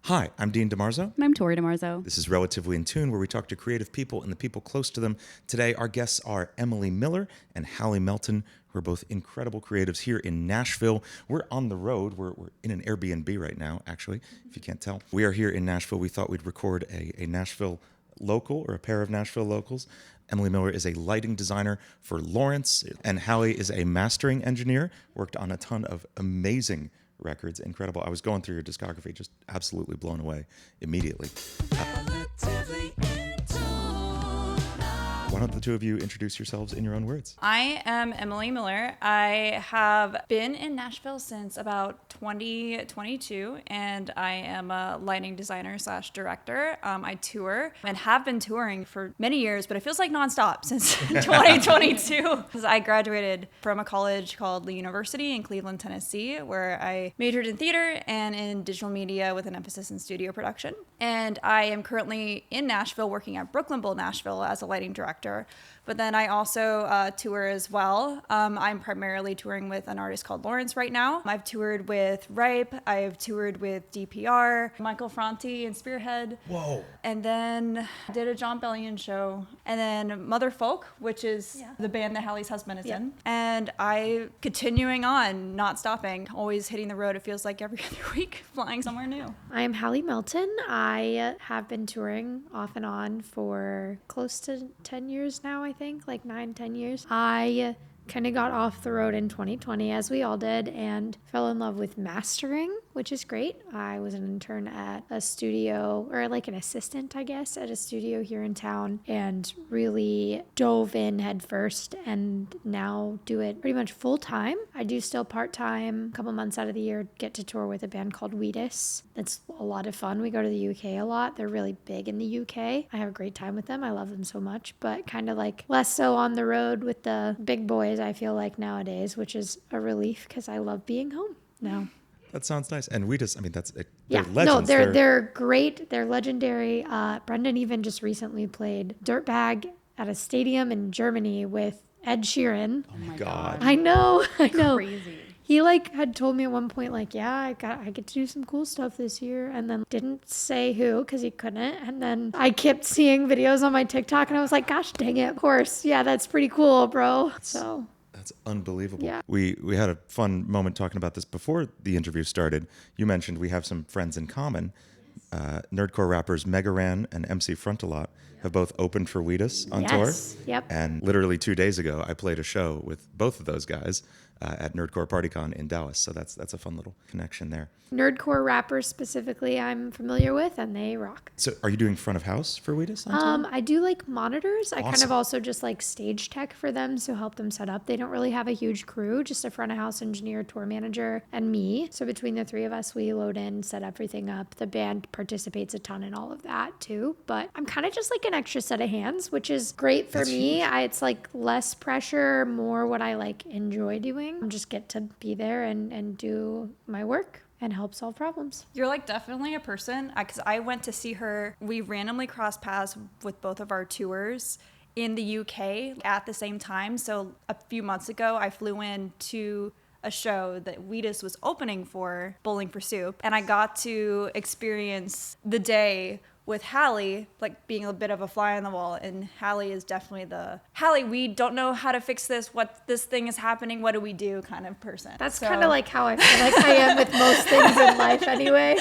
Hi, I'm Dean DeMarzo. And I'm Tori DeMarzo. This is Relatively in Tune, where we talk to creative people and the people close to them. Today, our guests are Emily Miller and Hallie Melton, who are both incredible creatives here in Nashville. We're on the road. We're in an Airbnb right now, actually, if you can't tell. We are here in Nashville. We thought we'd record a Nashville local or a pair of Nashville locals. Emily Miller is a lighting designer for Lawrence, and Hallie is a mastering engineer, worked on a ton of amazing records. Incredible. I was going through your discography, just absolutely blown away immediately. Why don't the two of you introduce yourselves in your own words? I am Emily Miller. I have been in Nashville since about 2022, and I am a lighting designer / director. I tour and have been touring for many years, but it feels like nonstop since 2022. Because I graduated from a college called Lee University in Cleveland, Tennessee, where I majored in theater and in digital media with an emphasis in studio production. And I am currently in Nashville working at Brooklyn Bowl, Nashville as a lighting director. But then I also tour as well. I'm primarily touring with an artist called Lawrence right now. I've toured with Ripe. I've toured with DPR, Michael Franti and Spearhead. Whoa. And then did a John Bellion show. And then Mother Folk, which is the band that Hallie's husband is in. And I continuing on, not stopping, always hitting the road. It feels like every other week, flying somewhere new. I'm Hallie Melton. I have been touring off and on for close to 10 years now, I think, like 9-10 years. I kind of got off the road in 2020, as we all did, and fell in love with mastering, which is great. I was an intern at a studio, or like an assistant, I guess, at a studio here in town, and really dove in head first, and now do it pretty much full time. I do still part-time, a couple months out of the year, get to tour with a band called Wheatus. It's a lot of fun. We go to the UK a lot. They're really big in the UK. I have a great time with them. I love them so much, but kind of like less so on the road with the big boys, I feel like nowadays, which is a relief because I love being home now. That sounds nice. And we just, I mean, they're legends. No, they're great. They're legendary. Brendan even just recently played Dirtbag at a stadium in Germany with Ed Sheeran. Oh my God. I know. Crazy. He had told me at one point, I get to do some cool stuff this year, and then didn't say who because he couldn't. And then I kept seeing videos on my TikTok, and I was like, gosh dang it, of course. Yeah, that's pretty cool, bro. So That's unbelievable. Yeah. We had a fun moment talking about this before the interview started. You mentioned we have some friends in common. Nerdcore rappers Mega Ran and MC Frontalot have both opened for Wheatus on tour. Yep. And literally 2 days ago, I played a show with both of those guys at Nerdcore PartyCon in Dallas. So that's a fun little connection there. Nerdcore rappers specifically I'm familiar with, and they rock. So are you doing front of house for Wheatus on tour? I do monitors. I kind Awesome. of also just stage tech for them, so help them set up. They don't really have a huge crew, just a front of house engineer, tour manager, and me. So between the three of us, we load in, set everything up. The band participates a ton in all of that too. But I'm kind of just an extra set of hands, which is great for me. It's less pressure, more what I enjoy doing. I just get to be there and do my work and help solve problems. You're definitely a person, because I went to see her. We randomly crossed paths with both of our tours in the UK at the same time. So a few months ago, I flew in to a show that Wheatus was opening for, Bowling for Soup, and I got to experience the day with Hallie, being a bit of a fly on the wall. And Hallie is definitely Hallie, we don't know how to fix this. This thing is happening. What do we do kind of person. That's kind of how I feel I am with most things in life anyway.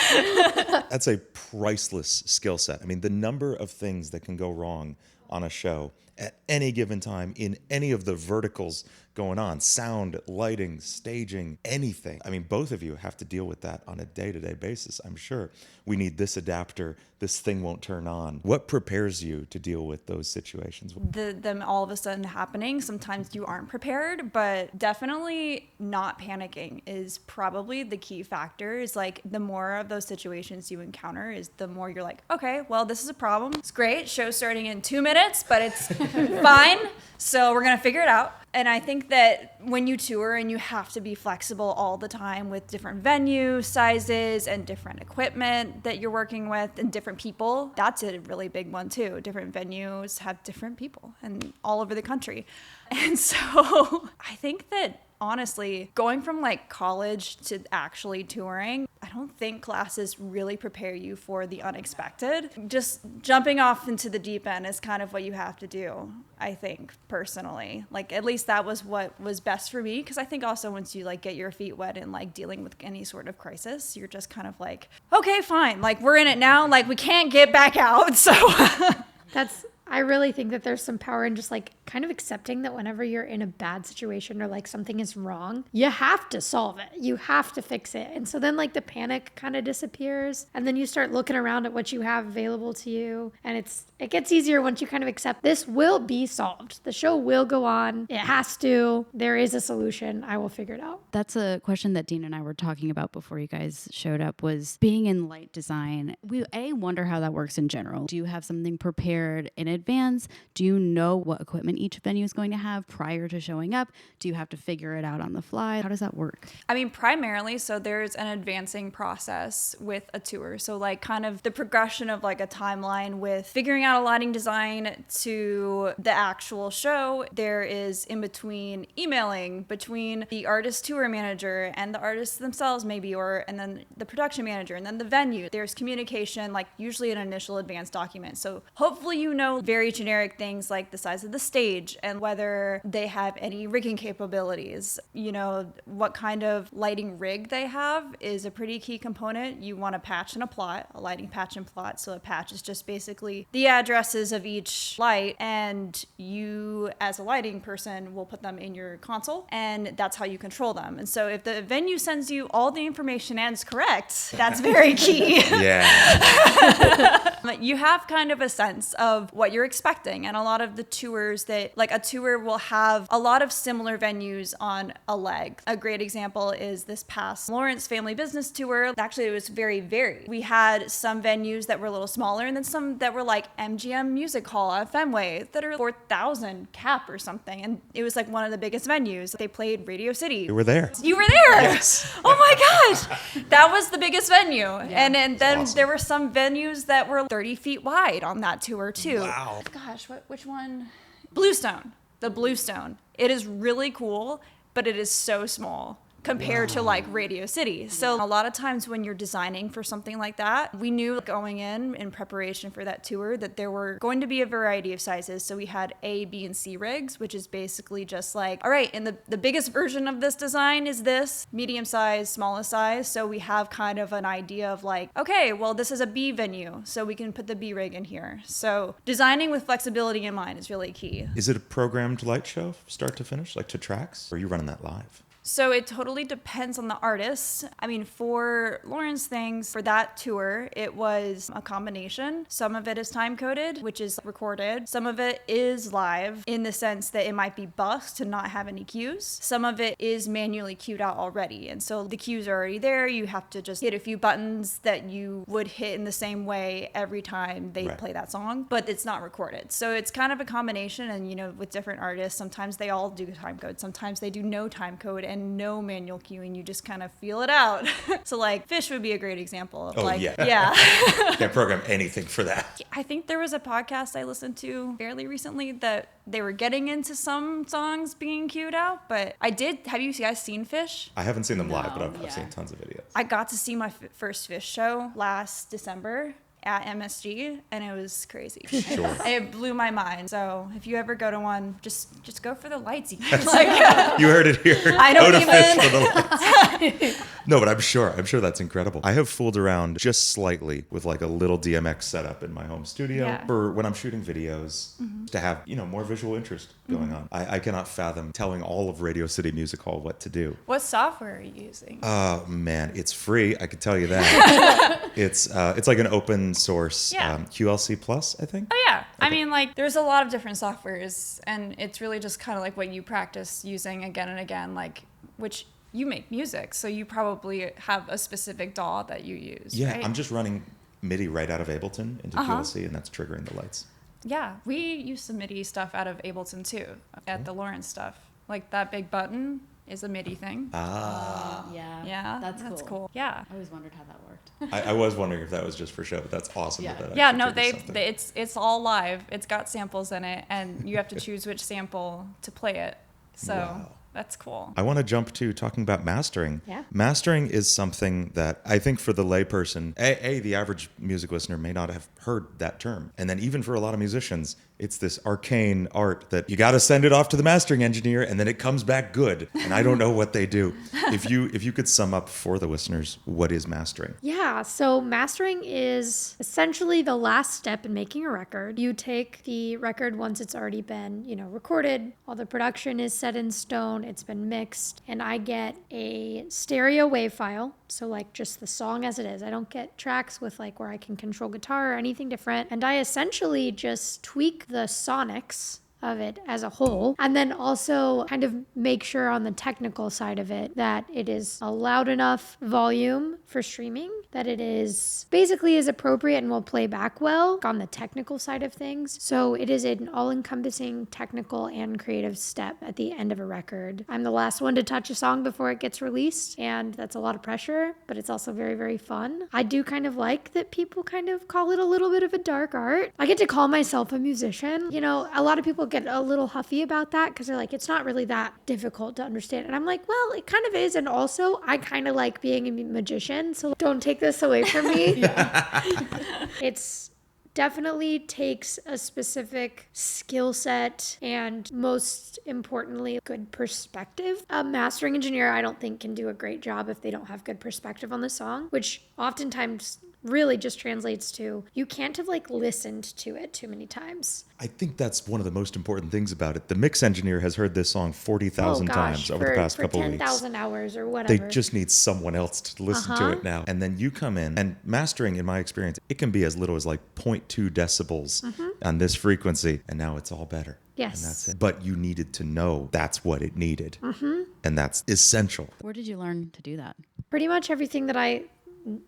That's a priceless skill set. I mean, the number of things that can go wrong on a show at any given time in any of the verticals going on, sound, lighting, staging, anything. I mean, both of you have to deal with that on a day-to-day basis, I'm sure. We need this adapter, this thing won't turn on. What prepares you to deal with those situations? Them all of a sudden happening, sometimes you aren't prepared, but definitely not panicking is probably the key factor. Is the more of those situations you encounter, is the more you're okay, well, this is a problem. It's great. Show's starting in 2 minutes, but it's fine. So we're going to figure it out. And I think that when you tour and you have to be flexible all the time with different venue sizes and different equipment that you're working with and different people, that's a really big one too. Different venues have different people and all over the country. And so I think that honestly, going from like college to actually touring, I don't think classes really prepare you for the unexpected. Just jumping off into the deep end is kind of what you have to do, I think, personally. Like, at least that was what was best for me, because I think also once you like get your feet wet and like dealing with any sort of crisis, you're just kind of like, okay, fine, like we're in it now, like we can't get back out. So I really think that there's some power in just like kind of accepting that whenever you're in a bad situation or like something is wrong, you have to solve it. You have to fix it. And so then like the panic kind of disappears, and then you start looking around at what you have available to you. And it gets easier once you kind of accept this will be solved. The show will go on. It has to. There is a solution. I will figure it out. That's a question that Dean and I were talking about before you guys showed up, was being in light design. We wonder how that works in general. Do you have something prepared in advance? Do you know what equipment each venue is going to have prior to showing up? Do you have to figure it out on the fly? How does that work? I mean, primarily, so there's an advancing process with a tour. So like kind of the progression of like a timeline with figuring out a lighting design to the actual show. There is in between emailing between the artist tour manager and the artists themselves maybe, and then the production manager and then the venue. There's communication, like usually an initial advanced document. So hopefully you know very generic things like the size of the stage and whether they have any rigging capabilities. You know, what kind of lighting rig they have is a pretty key component. You want a patch and a plot, a lighting patch and plot. So a patch is just basically the addresses of each light, and you as a lighting person will put them in your console, and that's how you control them. And so if the venue sends you all the information and it's correct, that's very key. Yeah. You have kind of a sense of what you're expecting. And a lot of the tours that, like a tour will have a lot of similar venues on a leg. A great example is this past Lawrence Family Business Tour. Actually, it was very varied. We had some venues that were a little smaller, and then some that were like MGM Music Hall at Fenway that are 4,000 cap or something. And it was like one of the biggest venues. They played Radio City. You were there. You were there. Yes. Oh my gosh. That was the biggest venue. And then awesome. there were some venues that were 30 feet wide on that tour too. Wow. Gosh, which one? Bluestone. The Bluestone. It is really cool, but it is so small compared to like Radio City. So a lot of times when you're designing for something like that, we knew going in preparation for that tour that there were going to be a variety of sizes. So we had A, B, and C rigs, which is basically just like, all right, and the biggest version of this design is this, medium size, smallest size. So we have kind of an idea of like, okay, well, this is a B venue, so we can put the B rig in here. So designing with flexibility in mind is really key. Is it a programmed light show, start to finish, like to tracks? Or are you running that live? So it totally depends on the artist. I mean, for Lauren's things, for that tour, it was a combination. Some of it is time coded, which is recorded. Some of it is live in the sense that it might be buffed to not have any cues. Some of it is manually cued out already. And so the cues are already there. You have to just hit a few buttons that you would hit in the same way every time they play that song, but it's not recorded. So it's kind of a combination. And, you know, with different artists, sometimes they all do time code. Sometimes they do no time code and no manual cueing. You just kind of feel it out. So like Fish would be a great example of yeah. Can't program anything for that. I think there was a podcast I listened to fairly recently that they were getting into some songs being cued out, but I did. Have you guys seen Fish? I haven't seen them live, but I've seen tons of videos. I got to see my first Fish show last December at MSG, and it was crazy. Sure. It blew my mind. So if you ever go to one, just go for the lights. You heard it here. I don't go to even. Fish for the lights. No, but I'm sure that's incredible. I have fooled around just slightly with like a little DMX setup in my home studio for when I'm shooting videos to have, more visual interest going on. I cannot fathom telling all of Radio City Music Hall what to do. What software are you using? Oh man, it's free. I can tell you that. It's like an open source QLC Plus, I think. Oh yeah. Okay. I mean, like there's a lot of different softwares, and it's really just kind of like what you practice using again and again, like which you make music, so you probably have a specific DAW that you use. Yeah, right? I'm just running MIDI right out of Ableton into QLC, and that's triggering the lights. Yeah, we use some MIDI stuff out of Ableton too, at the Lawrence stuff. Like that big button is a MIDI thing. Yeah, That's cool. Yeah. I always wondered how that worked. I was wondering if that was just for show, but that's awesome. Yeah. It's all live. It's got samples in it, and you have to choose which sample to play it. So That's cool. I want to jump to talking about mastering. Yeah. Mastering is something that I think for the layperson, the average music listener may not have heard that term. And then even for a lot of musicians, it's this arcane art that you got to send it off to the mastering engineer and then it comes back good. And I don't know what they do. If you could sum up for the listeners, what is mastering? Yeah, so mastering is essentially the last step in making a record. You take the record once it's already been, recorded, all the production is set in stone, it's been mixed, and I get a stereo wave file, so like just the song as it is. I don't get tracks with like where I can control guitar or anything different, and I essentially just tweak the sonics of it as a whole, and then also kind of make sure on the technical side of it that it is a loud enough volume for streaming, that it is basically is appropriate and will play back well on the technical side of things. So it is an all-encompassing technical and creative step at the end of a record. I'm the last one to touch a song before it gets released, and that's a lot of pressure, but it's also very, very fun. I do kind of like that people kind of call it a little bit of a dark art. I get to call myself a musician. A lot of people get a little huffy about that because they're like, it's not really that difficult to understand. And I'm like, well, it kind of is. And also, I kind of like being a magician, so don't take this away from me. It's definitely takes a specific skill set and, most importantly, good perspective. A mastering engineer, I don't think, can do a great job if they don't have good perspective on the song, which oftentimes really just translates to you can't have listened to it too many times. I think that's one of the most important things about it. The mix engineer has heard this song 40,000 times over the past couple of weeks. 10,000 hours or whatever. They just need someone else to listen to it now. And then you come in, and mastering, in my experience, it can be as little as 0.2 decibels on this frequency, and now it's all better. Yes. And that's it. But you needed to know that's what it needed. And that's essential. Where did you learn to do that? Pretty much everything that I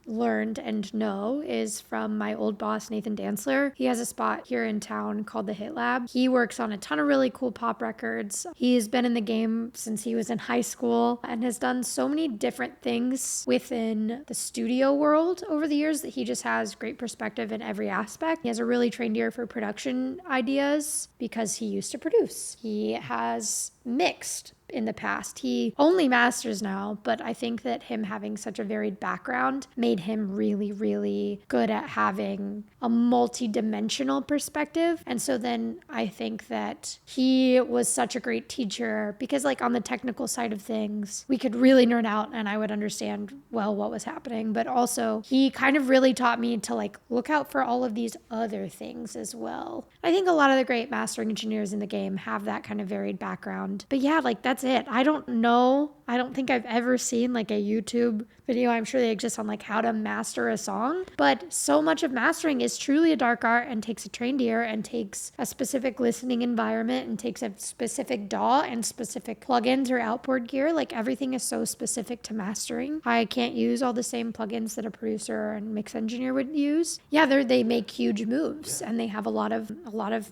learned and know is from my old boss, Nathan Dantzler. He has a spot here in town called the Hit Lab. He works on a ton of really cool pop records. He's been in the game since he was in high school and has done so many different things within the studio world over the years that he just has great perspective in every aspect. He has a really trained ear for production ideas because he used to produce. He has mixed in the past. He only masters now, but I think that him having such a varied background made him really, really good at having a multi-dimensional perspective. And so then I think that he was such a great teacher because on the technical side of things, we could really nerd out and I would understand well what was happening. But also he kind of really taught me to look out for all of these other things as well. I think a lot of the great mastering engineers in the game have that kind of varied background. But yeah, that's it. I don't know. I don't think I've ever seen a YouTube video. I'm sure they exist on how to master a song, but so much of mastering is truly a dark art and takes a trained ear and takes a specific listening environment and takes a specific DAW and specific plugins or outboard gear. Everything is so specific to mastering. I can't use all the same plugins that a producer and mix engineer would use. Yeah, they make huge moves and they have a lot of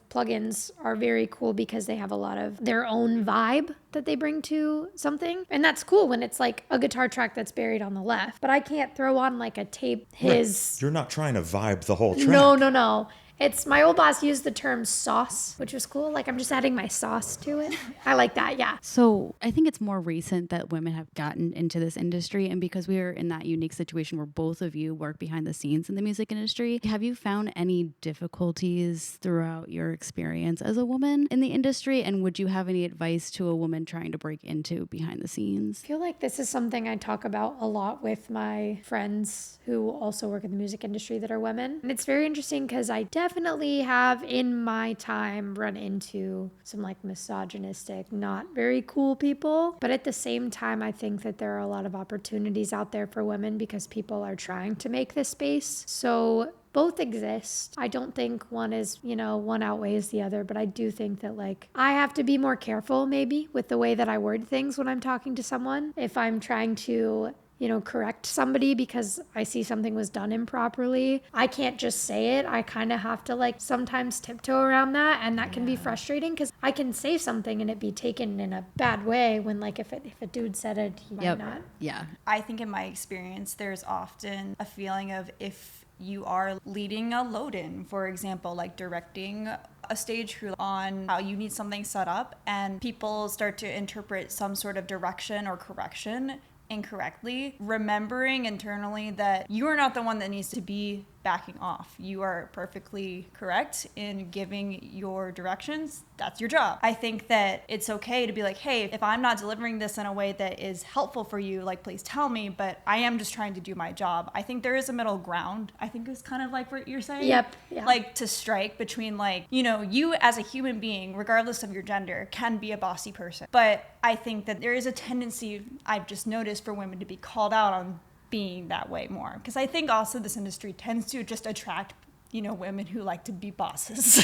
plugins are very cool because they have a lot of their own vibe that they bring to something. And that's cool when it's a guitar track that's buried on the left. But I can't throw on a tape his... Right. You're not trying to vibe the whole track. No. It's my old boss used the term sauce, which was cool. I'm just adding my sauce to it. I like that, yeah. So I think it's more recent that women have gotten into this industry. And because we are in that unique situation where both of you work behind the scenes in the music industry, have you found any difficulties throughout your experience as a woman in the industry? And would you have any advice to a woman trying to break into behind the scenes? I feel like this is something I talk about a lot with my friends who also work in the music industry that are women. And it's very interesting because I definitely have in my time run into some misogynistic, not very cool people. But at the same time, I think that there are a lot of opportunities out there for women because people are trying to make this space. So both exist. I don't think one is, one outweighs the other, but I do think that I have to be more careful maybe with the way that I word things when I'm talking to someone. If I'm trying to correct somebody because I see something was done improperly, I can't just say it. I kind of have to sometimes tiptoe around that, and that can be frustrating because I can say something and it be taken in a bad way when if a dude said it, he might not. Yeah. I think in my experience, there's often a feeling of if you are leading a load-in, for example, directing a stage crew on how you need something set up and people start to interpret some sort of direction or correction incorrectly, remembering internally that you are not the one that needs to be backing off. You are perfectly correct in giving your directions. That's your job. I think that it's okay to be like, hey, if I'm not delivering this in a way that is helpful for you, like, please tell me, but I am just trying to do my job. I think there is a middle ground. I think it's kind of like what you're saying. Yep. Yeah. Like to strike between like, you know, you as a human being, regardless of your gender, can be a bossy person. But I think that there is a tendency I've just noticed for women to be called out on being that way more, because I think also this industry tends to just attract, you know, women who like to be bosses.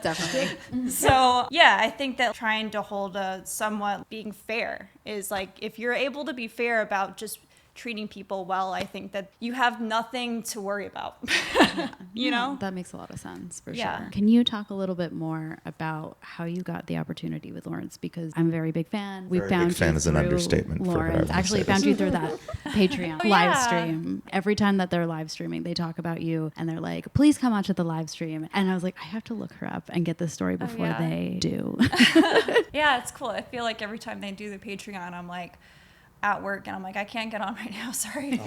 Definitely. So yeah, I think that trying to hold a somewhat being fair is like, if you're able to be fair about just treating people well, I think that you have nothing to worry about. You know? That makes a lot of sense for Yeah. sure. Can you talk a little bit more about how you got the opportunity with Lawrence? Because I'm a very big fan. We Very found big fan you is an through understatement for her, I Lawrence. would Actually, say. found you through that Patreon Oh, live yeah. stream. Every time that they're live streaming, they talk about you and they're like, please come out to the live stream. And I was like, I have to look her up and get this story before yeah. they do. Yeah, it's cool. I feel like every time they do the Patreon, I'm like at work and I'm like, I can't get on right now, sorry.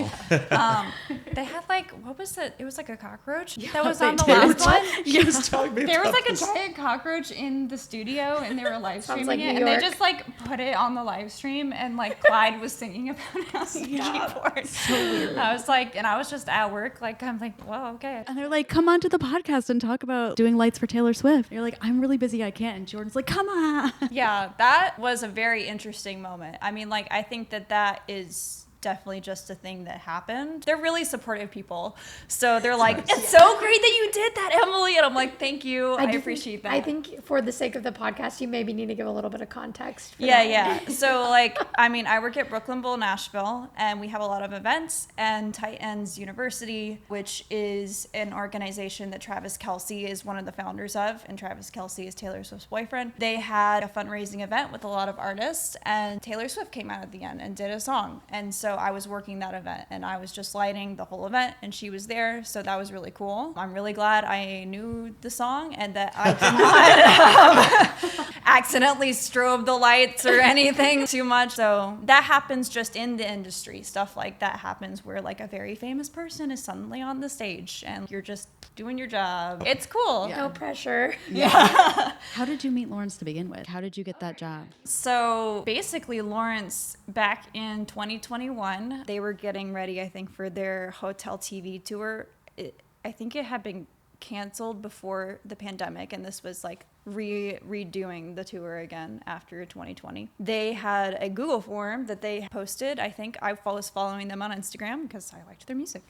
They had like, what was it? It was like a cockroach that was on the last one. She was telling me There was about like a this. giant cockroach in the studio and they were live Sounds streaming like it New and they York. just like put it on the live stream and like Clyde was singing about it on the keyboard. So weird. I was like, and I was just at work, like, I'm like, well, okay. And they're like, come on to the podcast and talk about doing lights for Taylor Swift. You're like, I'm really busy, I can't. And Jordan's like, come on. Yeah, that was a very interesting moment. I mean, like, I think that that is definitely just a thing that happened. They're really supportive people. So they're like, it's so great that you did that, Emily. And I'm like, thank you. I do appreciate that. I think for the sake of the podcast, you maybe need to give a little bit of context. For Yeah, that. yeah. So, like, I mean, I work at Brooklyn Bowl, Nashville, and we have a lot of events. And Tight Ends University, which is an organization that Travis Kelce is one of the founders of, and Travis Kelce is Taylor Swift's boyfriend. They had a fundraising event with a lot of artists, and Taylor Swift came out at the end and did a song. And so I was working that event, and I was just lighting the whole event, and she was there. So that was really cool. I'm really glad I knew the song and that I did not accidentally strobe the lights or anything too much. So that happens just in the industry. Stuff like that happens where like a very famous person is suddenly on the stage and you're just doing your job. It's cool. Yeah. No pressure. How did you meet Lawrence to begin with? How did you get that job? So basically, Lawrence, back in 2021, they were getting ready, I think, for their hotel TV tour. I think it had been canceled before the pandemic, and this was like redoing the tour again after 2020. They had a Google form that they posted. I think I was following them on Instagram because I liked their music.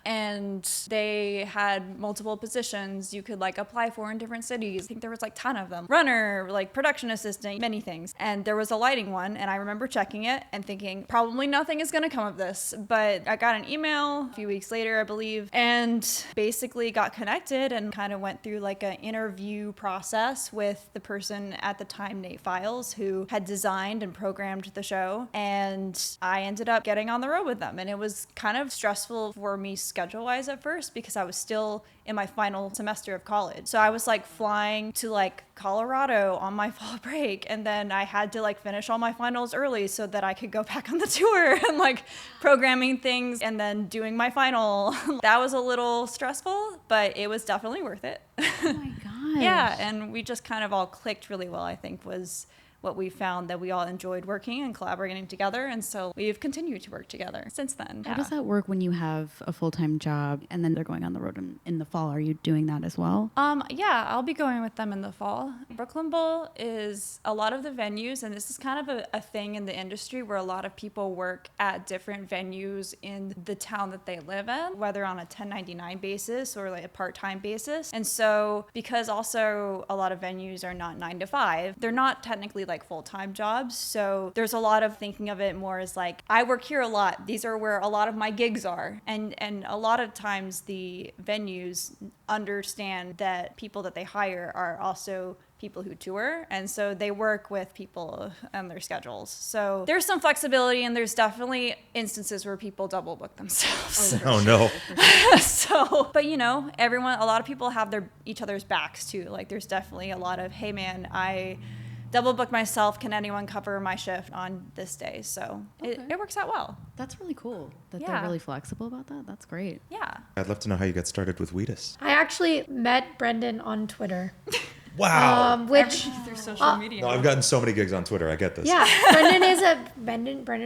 And they had multiple positions you could like apply for in different cities. I think there was like a ton of them. Runner, like production assistant, many things. And there was a lighting one, and I remember checking it and thinking, probably nothing is gonna come of this. But I got an email a few weeks later, I believe, and basically got connected and kind of went through like an interview process with the person at the time, Nate Files, who had designed and programmed the show. And I ended up getting on the road with them. And it was kind of stressful for me schedule-wise at first because I was still in my final semester of college. So I was like flying to like Colorado on my fall break, and then I had to like finish all my finals early so that I could go back on the tour and like programming things and then doing my final. That was a little stressful, but it was definitely worth it. Oh my gosh. Yeah, and we just kind of all clicked really well, I think, was what we found, that we all enjoyed working and collaborating together. And so we've continued to work together since then. How does that work when you have a full-time job and then they're going on the road in the fall? Are you doing that as well? Yeah, I'll be going with them in the fall. Brooklyn Bowl is a lot of the venues, and this is kind of a thing in the industry where a lot of people work at different venues in the town that they live in, whether on a 1099 basis or like a part-time basis. And so because also a lot of venues are not 9 to 5, they're not technically like full-time jobs. So there's a lot of thinking of it more as like, I work here a lot. These are where a lot of my gigs are. And a lot of times the venues understand that people that they hire are also people who tour, and so they work with people on their schedules. So there's some flexibility, and there's definitely instances where people double book themselves. Oh no. So, but you know, a lot of people have each other's backs too. Like there's definitely a lot of, hey man, I double booked myself. Can anyone cover my shift on this day? So it works out well. That's really cool that Yeah. they're really flexible about that. That's great. Yeah. I'd love to know how you got started with Wheatus. I actually met Brendan on Twitter. Wow. Which Through social media. No, I've gotten so many gigs on Twitter. I get this. yeah, Brendan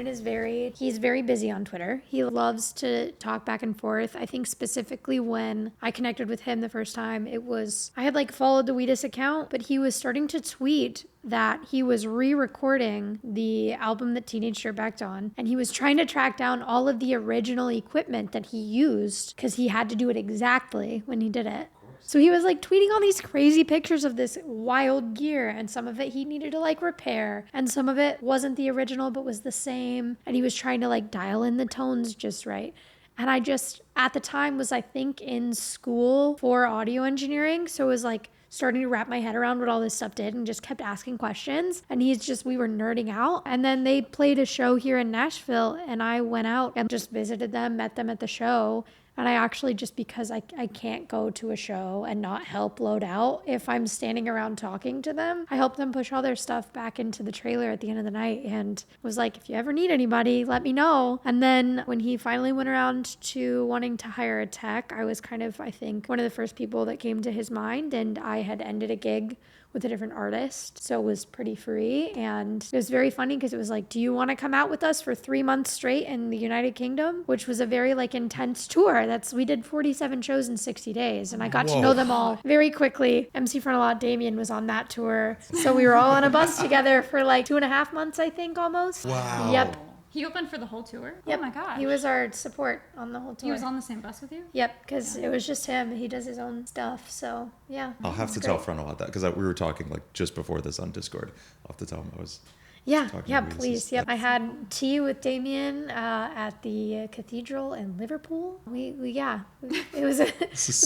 is he's very busy on Twitter. He loves to talk back and forth. I think specifically when I connected with him the first time, I had like followed the Wheatus account, but he was starting to tweet that he was re-recording the album that Teenage Dirtbagged on, and he was trying to track down all of the original equipment that he used because he had to do it exactly when he did it. So he was like tweeting all these crazy pictures of this wild gear, and some of it he needed to like repair, and some of it wasn't the original but was the same, and he was trying to like dial in the tones just right. And I just, at the time, was I think in school for audio engineering, so it was like starting to wrap my head around what all this stuff did, and just kept asking questions, and we were nerding out. And then they played a show here in Nashville, and I went out and just visited them, met them at the show. And I actually, just because I can't go to a show and not help load out if I'm standing around talking to them, I helped them push all their stuff back into the trailer at the end of the night, and was like, if you ever need anybody, let me know. And then when he finally went around to wanting to hire a tech, I was kind of, I think, one of the first people that came to his mind, and I had ended a gig with a different artist, so it was pretty free. And it was very funny because it was like, do you want to come out with us for 3 months straight in the United Kingdom, which was a very like intense tour. We did 47 shows in 60 days, and I got to know them all very quickly. MC Frontalot Damien was on that tour, so we were all on a bus together for like 2.5 months, I think, almost. Wow. Yep. He opened for the whole tour? Yep. Oh my gosh. He was our support on the whole tour. He was on the same bus with you? Yep, because it was just him. He does his own stuff, so yeah. I'll have to tell Frontal about that because we were talking like just before this on Discord. I'll have to tell him I was. Yeah, talking yeah, to Wheatus. please. Yep. I had tea with Damien at the cathedral in Liverpool. It was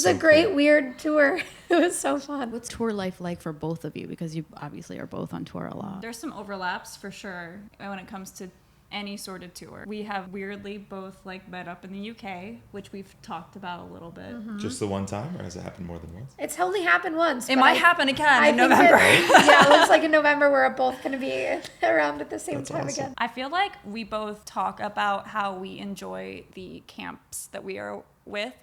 a great, weird tour. It was so fun. What's tour life like for both of you? Because you obviously are both on tour a lot. There's some overlaps for sure when it comes to any sort of tour. We have weirdly both like met up in the UK, which we've talked about a little bit. Just the one time, or has it happened more than once? It's only happened once. It but might happen again in think November. it looks like in November we're both going to be around at the same That's time awesome. again. I feel like we both talk about how we enjoy the camps that we are with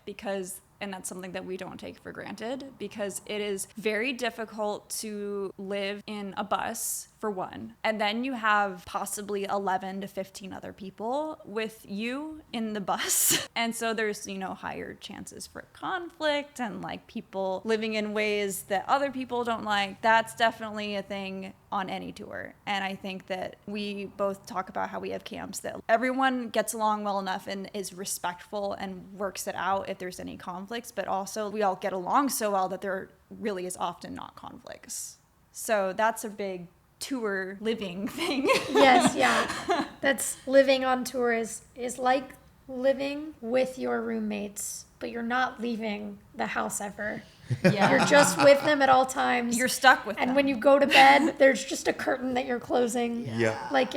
and that's something that we don't take for granted, because it is very difficult to live in a bus, for one. And then you have possibly 11 to 15 other people with you in the bus. And so there's, higher chances for conflict and like people living in ways that other people don't like. That's definitely a thing on any tour. And I think that we both talk about how we have camps that everyone gets along well enough and is respectful and works it out if there's any conflicts, but also we all get along so well that there really is often not conflicts. So that's a big tour living thing. Yes, yeah. That's living on tour is like living with your roommates, but you're not leaving the house ever. Yeah. You're just with them at all times. You're stuck with and them. when you go to bed, there's just a curtain that you're closing. Yeah. Like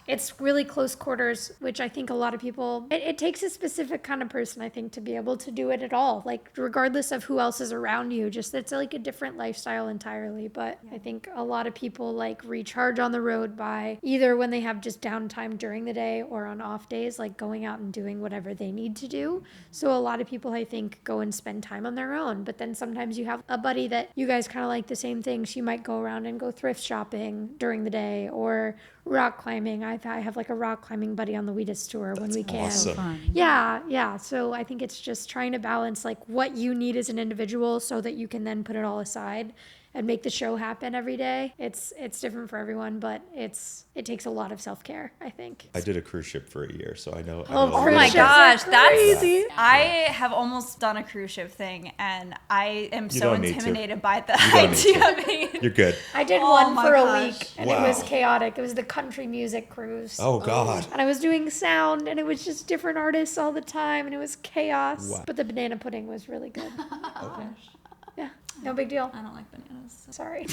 it's really close quarters, which I think a lot of people, it takes a specific kind of person, I think, to be able to do it at all. Like, regardless of who else is around you, just it's like a different lifestyle entirely. But I think a lot of people like recharge on the road by either when they have just downtime during the day or on off days, like going out and doing whatever they need to do. So a lot of people, I think, go and spend time on their own. But then sometimes you have a buddy that you guys kind of like the same things. You might go around and go thrift shopping during the day or rock climbing. I have like a rock climbing buddy on the Wheatus tour when we can. awesome. Fun. Yeah. So I think it's just trying to balance like what you need as an individual so that you can then put it all aside and make the show happen every day. It's different for everyone, but it takes a lot of self-care, I think. I did a cruise ship for a year, so I know. Oh, a Oh little my bit. gosh, that's crazy. I have almost done a cruise ship thing, and I am so don't need to. intimidated by the don't need idea to. of being. You're good. I did Oh one my for a gosh. week, and Wow. it was chaotic. It was the country music cruise. Oh God. And I was doing sound, and it was just different artists all the time, and it was chaos. Wow. But the banana pudding was really good. Yeah, no big deal. I don't like bananas. Sorry.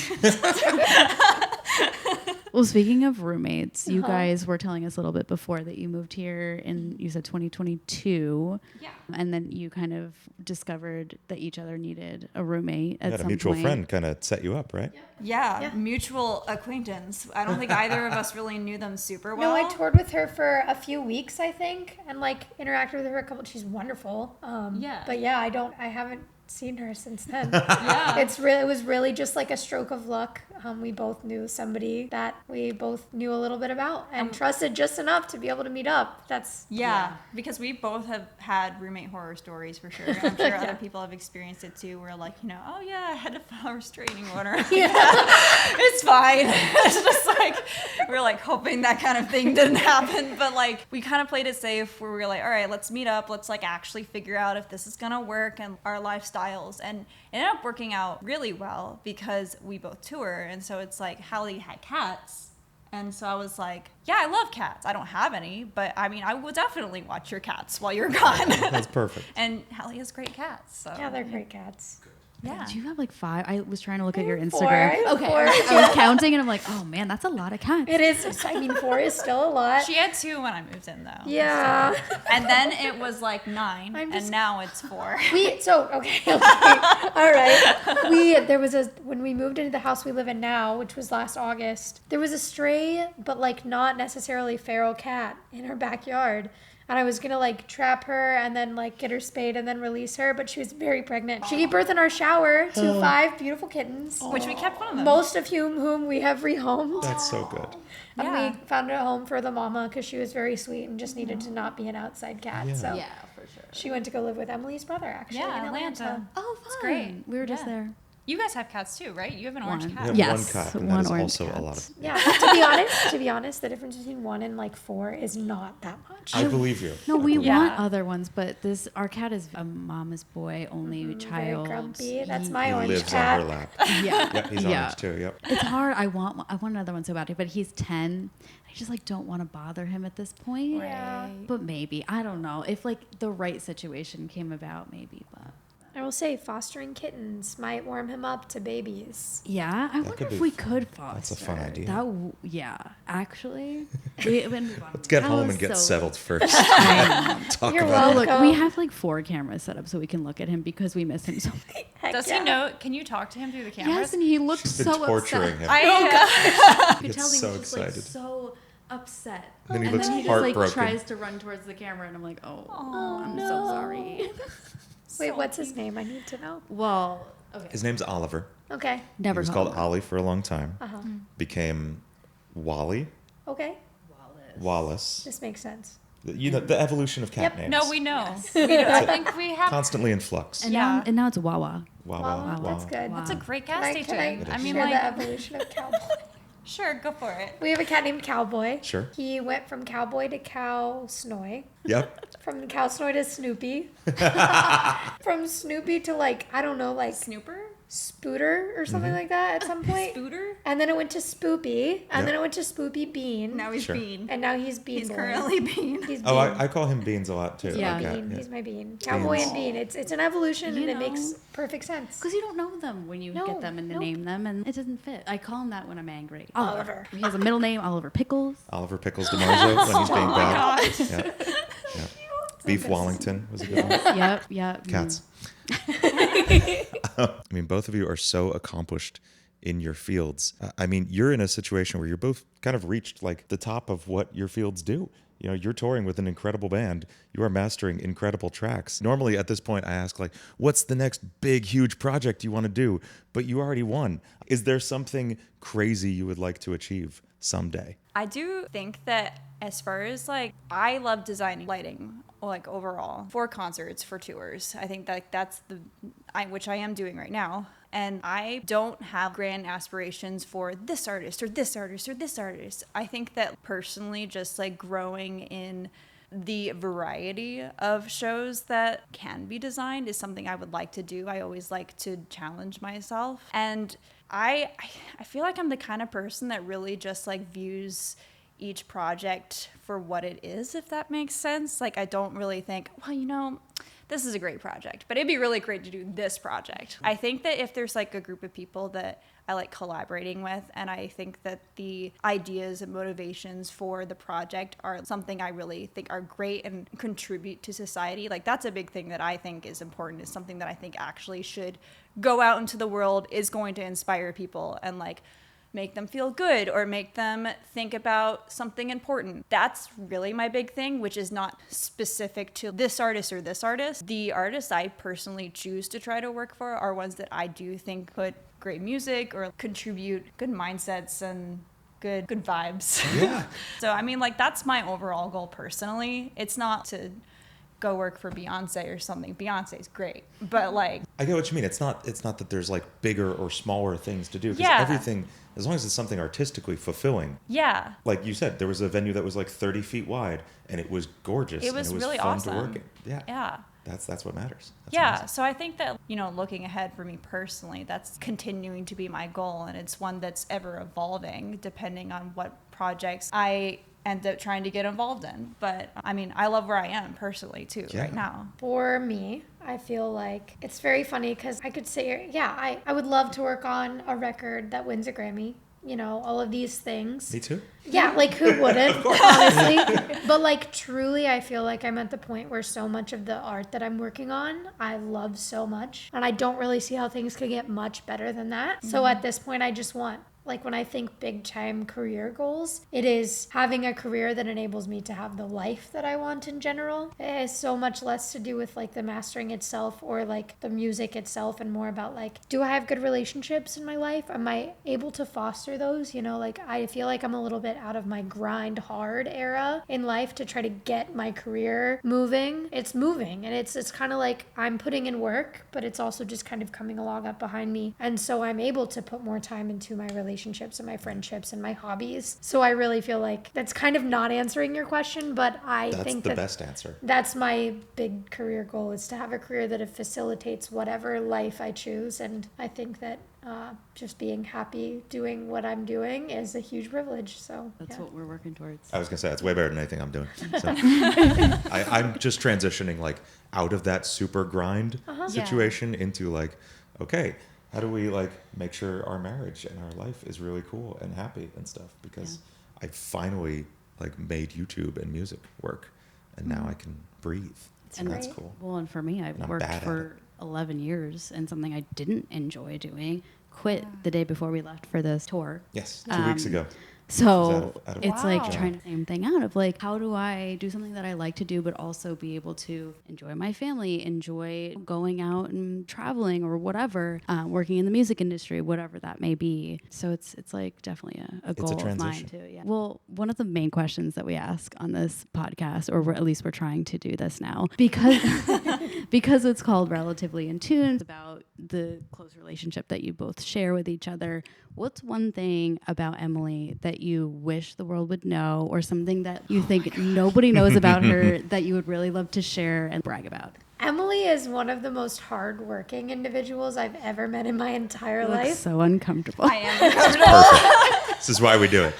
Well, speaking of roommates, you Uh-huh. guys were telling us a little bit before that you moved here in, you said 2022. Yeah. And then you kind of discovered that each other needed a roommate at You had a some mutual point. friend kind of set you up, right? Yeah, Yeah. mutual acquaintance. I don't think either of us really knew them super well. No, I toured with her for a few weeks, I think, and like interacted with her a couple. She's wonderful. Yeah. But yeah, I haven't seen her since then. Yeah. It was really just like a stroke of luck. We both knew somebody that we both knew a little bit about and trusted just enough to be able to meet up. That's Yeah, because we both have had roommate horror stories for sure. I'm sure other people have experienced it too. We're like, oh yeah, I had to file a restraining order. It's fine. It's just like we're like hoping that kind of thing didn't happen, but like we kind of played it safe where we were like, all right, let's meet up. Let's like actually figure out if this is gonna work and our lifestyles, and it ended up working out really well because we both tour, and so it's like Hallie had cats. And so I was like, yeah, I love cats. I don't have any, but I mean, I will definitely watch your cats while you're gone. That's perfect. And Hallie has great cats. So yeah, they're great cats. yeah. Do you have like 5? I was trying to look at your Four. Instagram. I have Okay. four. I was counting and I'm like, oh man, that's a lot of cats. It is. I mean, 4 is still a lot. She had 2 when I moved in, though. Yeah. And then it was like 9, I'm just- and now it's 4. Okay. All right. When we moved into the house we live in now, which was last August, there was a stray, but like not necessarily feral cat in our backyard. And I was gonna like trap her and then like get her spayed and then release her, but she was very pregnant. She gave birth in our shower to 5 beautiful kittens, Which we kept one of them. most of whom we have rehomed. That's so good. And Yeah. we found a home for the mama because she was very sweet and just needed to not be an outside cat. Yeah. So for sure. she went to go live with Emily's brother, actually, Yeah, in Atlanta. Oh, fun. It's great. We were just Yeah. there. You guys have cats too, right? You have an orange One. We cat. have Yes, one cat, and one that is orange also a cat. lot of. Yeah, to be honest, the difference between 1 and like 4 is not that much. I believe you. No, we Yeah. want other ones, but our cat is a mama's boy, only Very child. grumpy. That's my He orange lives cat. on her lap. Yeah. Yep, he's Yeah. orange too. Yep. It's hard. I want another one so badly, but he's 10. I just like don't want to bother him at this point. Yeah. But maybe, I don't know. If like the right situation came about, maybe, but I will say, fostering kittens might warm him up to babies. yeah, I wonder could if be we fun. could foster. That's a fun idea. Yeah, actually. Let's get home and get settled first. Talk You're about Oh, look, welcome. we have like 4 cameras set up so we can look at him because we miss him so much. Heck Does yeah. he know? Can you talk to him through the cameras? Yes, and he looked She's been so torturing upset. him. I You could gets tell he so was just like excited. so upset. Then he and looks then he just like heartbroken. tries to run towards the camera and I'm like, I'm so sorry. Wait, what's his name? I need to know. Well, okay. His name's Oliver. Okay. Never He was called called Ollie for a long time. Uh-huh. Became Wally, Okay. Wallace. This makes sense. You know, the evolution of cat Yep. names. No, we know. We know. I think we have. Constantly in flux. And Yeah. now it's Wawa. Wow, Wow, wow, that's good. That's a great Can gas I station. I mean, share like, the evolution of Cowboy? sure, go for it. We have a cat named Cowboy. Sure. He went from Cowboy to Cow Snoy. Yep. From Cow Snoy to Snoopy. From Snoopy to like, I don't know, like Snooper? Spooter or something like that at some point. Spooter? And then it went to Spoopy. And Yep. then it went to Spoopy Bean. Now he's Sure. Bean. And now he's Bean He's Boy. currently Bean. He's Bean. Oh, I call him Beans a lot too. Yeah. my cat, Bean. yeah. He's my Bean. Cowboy and Bean. It's an evolution You and it know. makes perfect sense. Because you don't know them when you No, get them and nope. name them, and it doesn't fit. I call him that when I'm angry. Oliver. He has a middle name, Oliver Pickles. Oliver Pickles DiMarzio when he's being bad. Gosh. Yeah. Yeah. Beef Wallington was a good one. Yep. Cats. I mean, both of you are so accomplished in your fields. I mean, you're in a situation where you're both kind of reached like the top of what your fields do. You know, you're touring with an incredible band. You are mastering incredible tracks. Normally at this point, I ask like, what's the next big, huge project you want to do? But you already won. Is there something crazy you would like to achieve someday? I do think that as far as like, I love designing lighting, like overall for concerts, for tours. I think that that's which I am doing right now. And I don't have grand aspirations for this artist or this artist or this artist. I think that personally, just like growing in the variety of shows that can be designed is something I would like to do. I always like to challenge myself. And I feel like I'm the kind of person that really just like views each project for what it is, if that makes sense. Like, I don't really think, well, this is a great project, but it'd be really great to do this project. I think that if there's like a group of people that I like collaborating with, and I think that the ideas and motivations for the project are something I really think are great and contribute to society, like that's a big thing that I think is important, is something that I think actually should go out into the world, is going to inspire people and like make them feel good or make them think about something important. That's really my big thing, which is not specific to this artist or this artist. The artists I personally choose to try to work for are ones that I do think put great music or contribute good mindsets and good vibes. Yeah. So I mean, like, that's my overall goal personally. It's not to go work for Beyonce or something. Beyonce's great, but like, I get what you mean. It's not that there's like bigger or smaller things to do, because Yeah. everything, as long as it's something artistically fulfilling. yeah. Like you said, there was a venue that was like 30 feet wide, and it was gorgeous. It was and it was really fun awesome. to work in. Yeah. Yeah. That's what matters. That's Yeah, amazing. so I think that, looking ahead for me personally, that's continuing to be my goal, and it's one that's ever evolving depending on what projects I end up trying to get involved in. But I mean, I love where I am personally too Yeah. right now. For me, I feel like it's very funny because I could say, yeah, I would love to work on a record that wins a Grammy, all of these things. Me too. Yeah, like who wouldn't, honestly? But like truly, I feel like I'm at the point where so much of the art that I'm working on, I love so much. And I don't really see how things could get much better than that. So at this point, I just want, like when I think big time career goals, it is having a career that enables me to have the life that I want in general. It has so much less to do with like the mastering itself or like the music itself, and more about like, do I have good relationships in my life? Am I able to foster those? Like I feel like I'm a little bit out of my grind hard era in life to try to get my career moving. It's moving, and it's kind of like I'm putting in work, but it's also just kind of coming along up behind me. And so I'm able to put more time into my relationships and my friendships and my hobbies. So I really feel like that's kind of not answering your question, but I think That's the best answer. that's my big career goal, is to have a career that facilitates whatever life I choose. And I think that just being happy doing what I'm doing is a huge privilege. So That's yeah. what we're working towards. I was gonna say it's way better than anything I'm doing. So I'm just transitioning like out of that super grind situation into like, okay, how do we like make sure our marriage and our life is really cool and happy and stuff? Because I finally like made YouTube and music work, and now I can breathe. So And that's great. cool. Well, and for me, I've And I'm worked bad at for 11 years, and something I didn't enjoy doing, quit the day before we left for this tour. Yes, 2 weeks ago. So out of it's like Wow. trying the same thing out of like, how do I do something that I like to do, but also be able to enjoy my family, enjoy going out and traveling or whatever, working in the music industry, whatever that may be. So it's like definitely a It's a goal of mine transition. too. Yeah. Well, one of the main questions that we ask on this podcast, or at least we're trying to do this now, because it's called Relatively in Tune, it's about the close relationship that you both share with each other. What's one thing about Emily that you wish the world would know, or something that you think nobody knows about her that you would really love to share and brag about? Emily is one of the most hardworking individuals I've ever met in my entire You look life. so uncomfortable. I am uncomfortable. This is why we do it.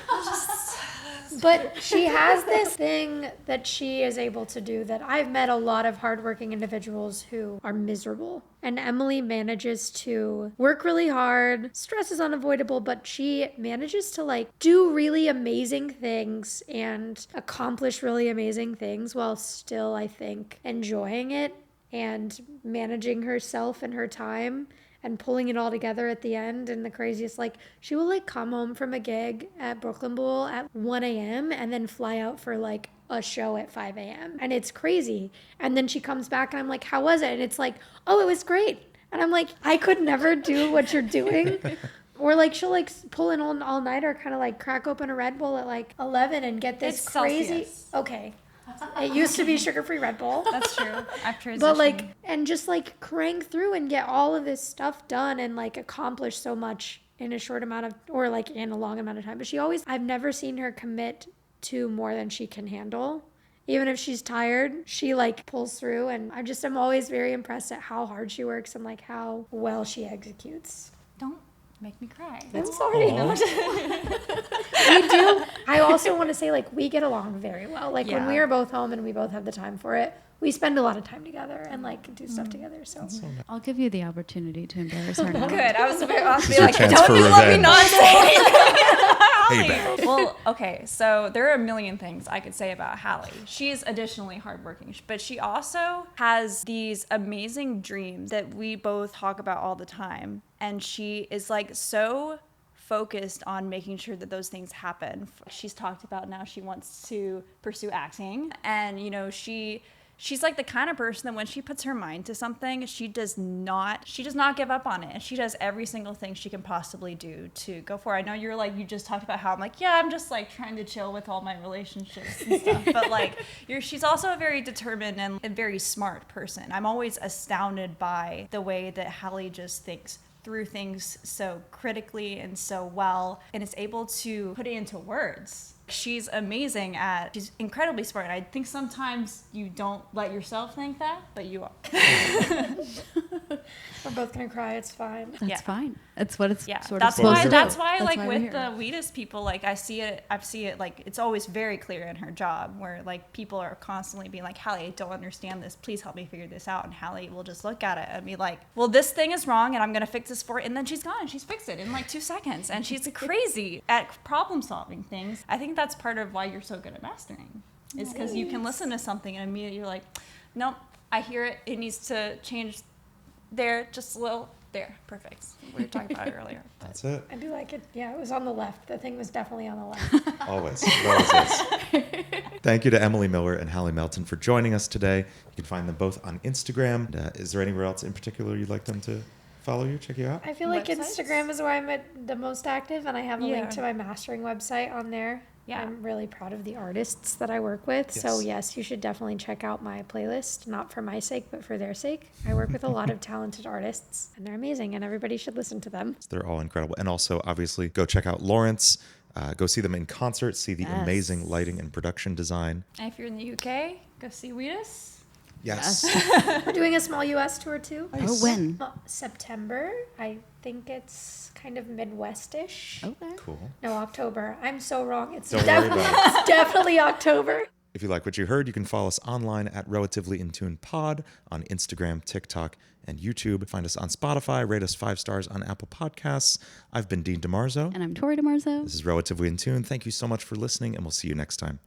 But she has this thing that she is able to do that I've met a lot of hardworking individuals who are miserable. And Emily manages to work really hard. Stress is unavoidable, but she manages to like do really amazing things and accomplish really amazing things while still, I think, enjoying it and managing herself and her time and pulling it all together at the end. And the craziest, like, she will like come home from a gig at Brooklyn Bowl at 1 a.m. and then fly out for like a show at 5 a.m. And it's crazy. And then she comes back and I'm like, how was it? And it's like, oh, it was great. And I'm like, I could never do what you're doing. Or like she'll like pull an all nighter, kind of like crack open a Red Bull at like 11 and get this It's crazy. Celsius. Okay. It used to be sugar-free Red Bull. That's true. I've transitioned. But like, and just like crank through and get all of this stuff done and like accomplish so much in a short amount of, or like in a long amount of time. But I've never seen her commit to more than she can handle. Even if she's tired, she like pulls through, and I'm always very impressed at how hard she works and like how well she executes. Don't make me cry. I'm sorry. We do. I also want to say, like, we get along very well. Like, when Yeah. we are both home and we both have the time for it, we spend a lot of time together and, like, do stuff together. So, I'll give you the opportunity to embarrass her now. Good. I was about to be your like, chance don't for you let me revenge. not say anything. Payback. Well, okay, so there are a million things I could say about Hallie. She's additionally hardworking, but she also has these amazing dreams that we both talk about all the time. And she is like so focused on making sure that those things happen. She's talked about now she wants to pursue acting. And, you know, she's like the kind of person that when she puts her mind to something, she does not give up on it. And she does every single thing she can possibly do to go for it. I know you just talked about how I'm like, yeah, I'm just like trying to chill with all my relationships and stuff. But like she's also a very determined and a very smart person. I'm always astounded by the way that Hallie just thinks through things so critically and so well, and is able to put it into words. She's amazing she's incredibly smart. I think sometimes you don't let yourself think that, but you are. we're both going to cry. It's fine. That's fine. That's what it's Yeah, sort that's of why. supposed to That's do. why, That's like why we're with here. the Wheatus people, like I see it like it's always very clear in her job where like people are constantly being like, Hallie, I don't understand this. Please help me figure this out. And Hallie will just look at it and be like, well, this thing is wrong, and I'm gonna fix this for it. And then she's gone. She's fixed it in like 2 seconds, and she's crazy at problem solving things. I think that's part of why you're so good at mastering, is because you can listen to something and immediately you're like, nope, I hear it. It needs to change there just a little. There, perfect. We were talking about it earlier. That's it. I'd be like, it was on the left. The thing was definitely on the left. Always. It always is. Thank you to Emily Miller and Hallie Melton for joining us today. You can find them both on Instagram. Is there anywhere else in particular you'd like them to follow you, check you out? I feel like Websites? Instagram is where I'm the most active, and I have a Yeah. link to my mastering website on there. Yeah. I'm really proud of the artists that I work with. So Yes. yes, you should definitely check out my playlist, not for my sake, but for their sake. I work with a lot of talented artists, and they're amazing, and everybody should listen to them. They're all incredible. And also, obviously, go check out Lawrence. Go see them in concert, see the Yes. amazing lighting and production design. And if you're in the UK, go see Wheatus. Yes. We're doing a small US tour too. Oh, when? September. I think it's kind of Midwest-ish. Okay. Cool. No, October. I'm so wrong. It's Don't worry about it. it's definitely October. If you like what you heard, you can follow us online at Relatively In Tune Pod on Instagram, TikTok, and YouTube. Find us on Spotify. Rate us 5 stars on Apple Podcasts. I've been Dean DeMarzo. And I'm Tori DeMarzo. This is Relatively In Tune. Thank you so much for listening, and we'll see you next time.